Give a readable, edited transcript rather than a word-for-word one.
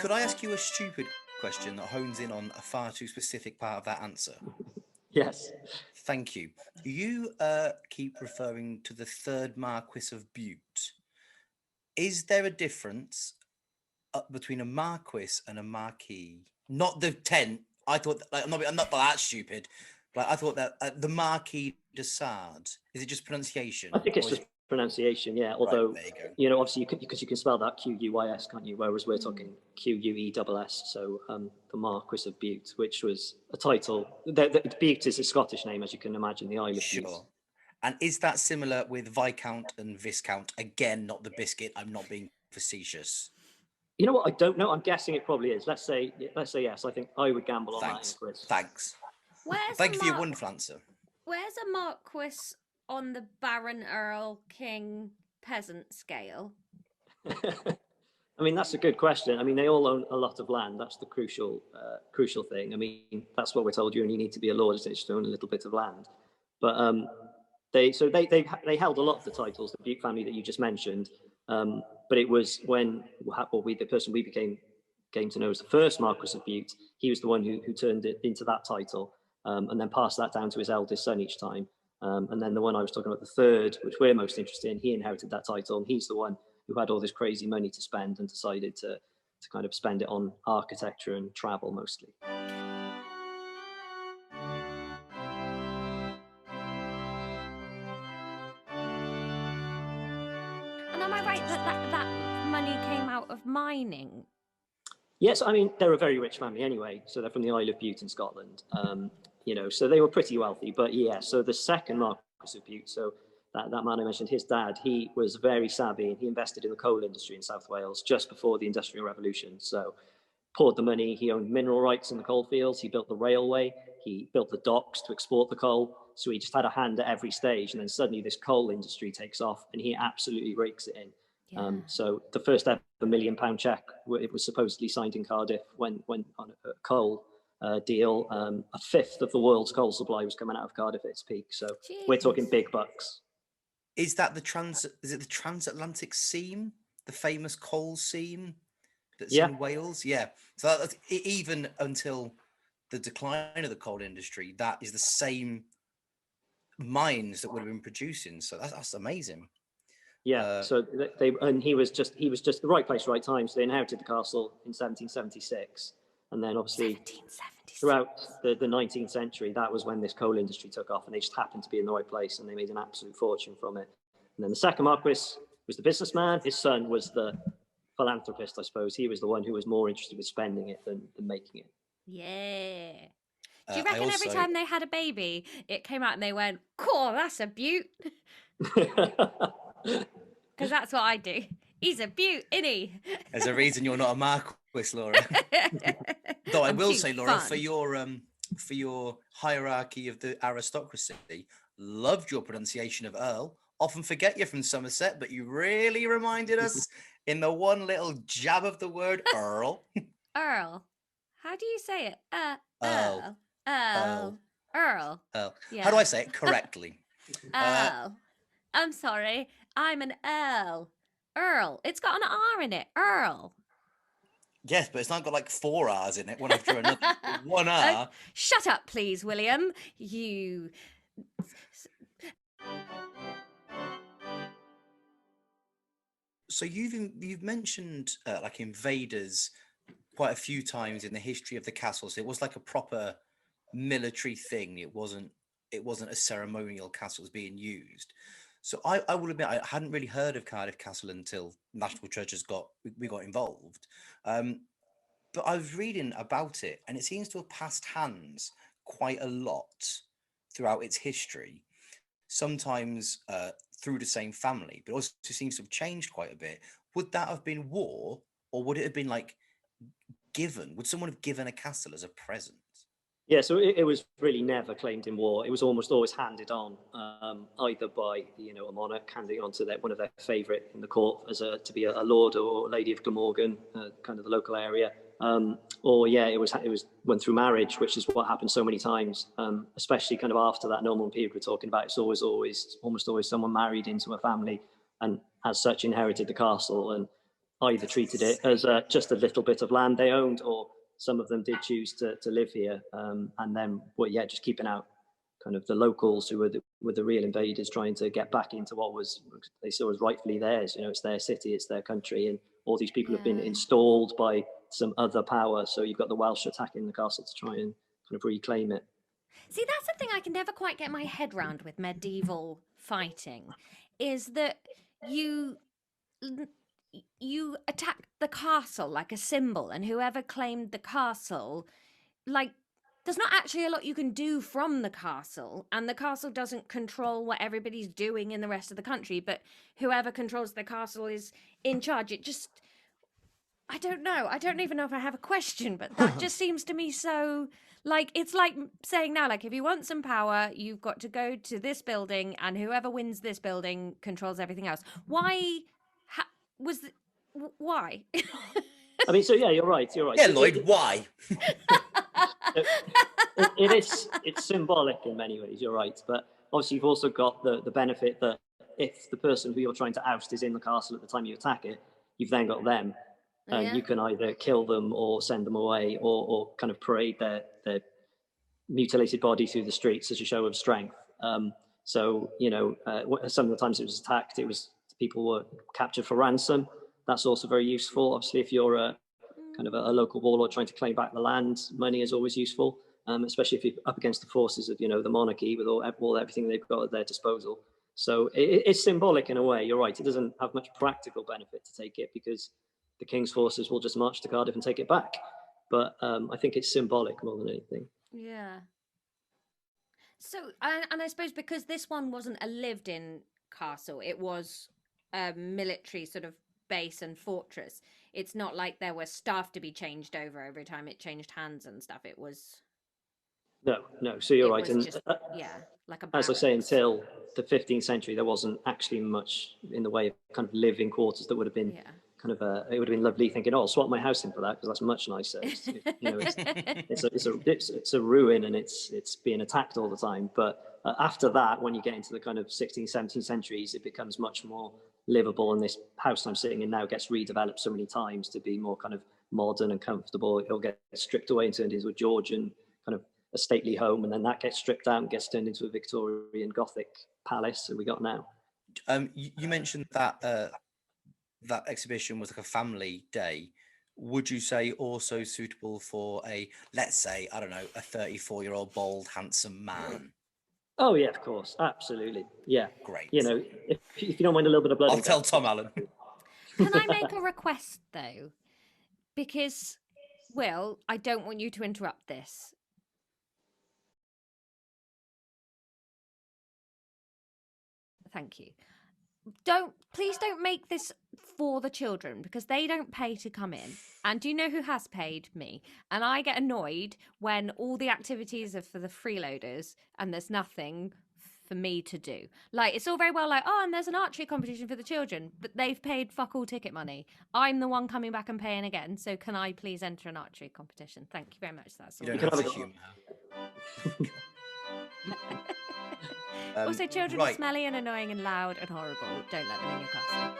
Could I ask you a stupid question that hones in on a far too specific part of that answer? Yes. Thank you. You keep referring to the third Marquis of Bute. Is there a difference between a Marquis and a Marquis? Not the 10. I thought, like, I'm not that stupid. Like, I thought that the Marquis de Sade, is it just pronunciation? I think it's Or is just pronunciation, yeah. Right, Although, there you go. you know, obviously, because you can spell that Quuis, can't you? Whereas we're talking Queess. So the Marquis of Bute, which was a title. Bute is a Scottish name, as you can imagine, the Isle of Bute. Sure. And is that similar with Viscount and Viscount? Again, not the biscuit. I'm not being facetious. You know what? I don't know. I'm guessing it probably is. Let's say yes. I think I would gamble on that, Thanks. Chris. Thanks. Where's Thank you for your wonderful answer. Where's a Marquis on the Baron, Earl, King, Peasant scale? I mean, that's a good question. I mean, they all own a lot of land. That's the crucial thing. I mean, that's what we're told. You only need to be a lord to own a little bit of land. But they held a lot of the titles, the Bute family that you just mentioned. But it was when the person we came to know as the first Marquis of Bute. He was the one who turned it into that title, and then passed that down to his eldest son each time. And then the one I was talking about, the third, which we're most interested in, he inherited that title, and he's the one who had all this crazy money to spend and decided to kind of spend it on architecture and travel mostly. And am I right that money came out of mining? Yes, I mean, they're a very rich family anyway. So they're from the Isle of Bute in Scotland. You know, so they were pretty wealthy. But yeah, so the second Marquis of Bute, so that man I mentioned, his dad, he was very savvy, and he invested in the coal industry in South Wales just before the Industrial Revolution. So poured the money, he owned mineral rights in the coal fields, he built the railway, he built the docks to export the coal. So he just had a hand at every stage. And then suddenly this coal industry takes off, and he absolutely rakes it in. Yeah. So the first ever £1 million check, it was supposedly signed in Cardiff when on a coal deal. A fifth of the world's coal supply was coming out of Cardiff at its peak. So we're talking big bucks. Is that the transatlantic seam, the famous coal seam that's in Wales? Yeah. So that's, even until the decline of the coal industry, that is the same mines that would have been producing. So that's amazing. Yeah. So he was just the right place, right time. So they inherited the castle in 1776, and then obviously throughout the 19th century, that was when this coal industry took off, and they just happened to be in the right place, and they made an absolute fortune from it. And then the second Marquis was the businessman. His son was the philanthropist, I suppose. He was the one who was more interested with spending it than making it. Yeah. Do you reckon every time they had a baby, it came out and they went, "Cool, that's a Bute"? Because that's what I do. He's a Bute, isn't he? There's a reason you're not a Marquis, Laura. Though I will say, Laura, for your hierarchy of the aristocracy, loved your pronunciation of Earl. Often forget you're from Somerset, but you really reminded us in the one little jab of the word Earl. Earl. How do you say it? Earl. Earl. Earl. Earl. Yeah. How do I say it correctly? Earl. I'm sorry. I'm an Earl. Earl. It's got an R in it. Earl. Yes, but it's not got like 4 R's in it, one after another. 1 R. Shut up, please, William. You... So you've mentioned like invaders quite a few times in the history of the castles. It was like a proper military thing. It wasn't a ceremonial castle being used. So I will admit I hadn't really heard of Cardiff Castle until National Treasures we got involved. But I was reading about it, and it seems to have passed hands quite a lot throughout its history. Sometimes through the same family, but also seems to have changed quite a bit. Would that have been war, or would it have been like given? Would someone have given a castle as a present? Yeah, so it was really never claimed in war. It was almost always handed on, either by a monarch handing on to one of their favourite in the court to be a lord or lady of Glamorgan, kind of the local area, or it was went through marriage, which is what happened so many times, especially kind of after that Norman period we're talking about. It's almost always someone married into a family and as such inherited the castle. And either treated it as just a little bit of land they owned, or some of them did choose to live here. And then, well, yeah, just keeping out kind of the locals who were the real invaders, trying to get back into what was they saw as rightfully theirs. You know, it's their city, it's their country, and all these people have been installed by some other power. So you've got the Welsh attacking the castle to try and kind of reclaim it. See, that's the thing I can never quite get my head round with medieval fighting, is that you attack the castle like a symbol, and whoever claimed the castle, like, there's not actually a lot you can do from the castle, and the castle doesn't control what everybody's doing in the rest of the country, but whoever controls the castle is in charge. It just, I don't know. I don't even know if I have a question, but that just seems to me so, like, it's like saying now, like, if you want some power, you've got to go to this building, and whoever wins this building controls everything else. Why why? I mean, so yeah, you're right. Yeah, Lloyd, why? It's symbolic in many ways. You're right, but obviously you've also got the benefit that if the person who you're trying to oust is in the castle at the time you attack it, you've then got them, and you can either kill them or send them away, or kind of parade their mutilated body through the streets as a show of strength. So you know, some of the times it was attacked, people were captured for ransom. That's also very useful. Obviously, if you're a kind of a local warlord trying to claim back the land, money is always useful, especially if you're up against the forces of, you know, the monarchy with everything they've got at their disposal. So it's symbolic in a way. You're right. It doesn't have much practical benefit to take it, because the king's forces will just march to Cardiff and take it back. But I think it's symbolic more than anything. Yeah. So, and I suppose because this one wasn't a lived-in castle, it was a military sort of base and fortress. It's not like there was staff to be changed over every time it changed hands and stuff. It was... No. So you're right. And just, like a as I barracks. say, until the 15th century, there wasn't actually much in the way of kind of living quarters that would have been kind of it would have been lovely thinking, oh, I'll swap my house in for that because that's much nicer. It's a ruin, and it's being attacked all the time. But after that, when you get into the kind of 16th, 17th centuries, it becomes much more livable, and this house I'm sitting in now gets redeveloped so many times to be more kind of modern and comfortable. It'll get stripped away and turned into a Georgian kind of a stately home, and then that gets stripped out and gets turned into a Victorian Gothic palace that we got now. You mentioned that that exhibition was like a family day. Would you say also suitable for a, let's say, I don't know, a 34-year-old bold, handsome man? Oh yeah, of course, absolutely, yeah. Great. You know, if you don't mind a little bit of blood, I'll tell Tom Allen. Can I make a request though? Because, Will, I don't want you to interrupt this. Thank you. Please don't make this for the children, because they don't pay to come in. And do you know who has paid? Me. And I get annoyed when all the activities are for the freeloaders and there's nothing for me to do. Like, it's all very well like, oh, and there's an archery competition for the children, but they've paid fuck all ticket money. I'm the one coming back and paying again. So can I please enter an archery competition? Thank you very much. That's all. You don't have to humour her. Also, children are smelly and annoying and loud and horrible. Don't let them in your castle.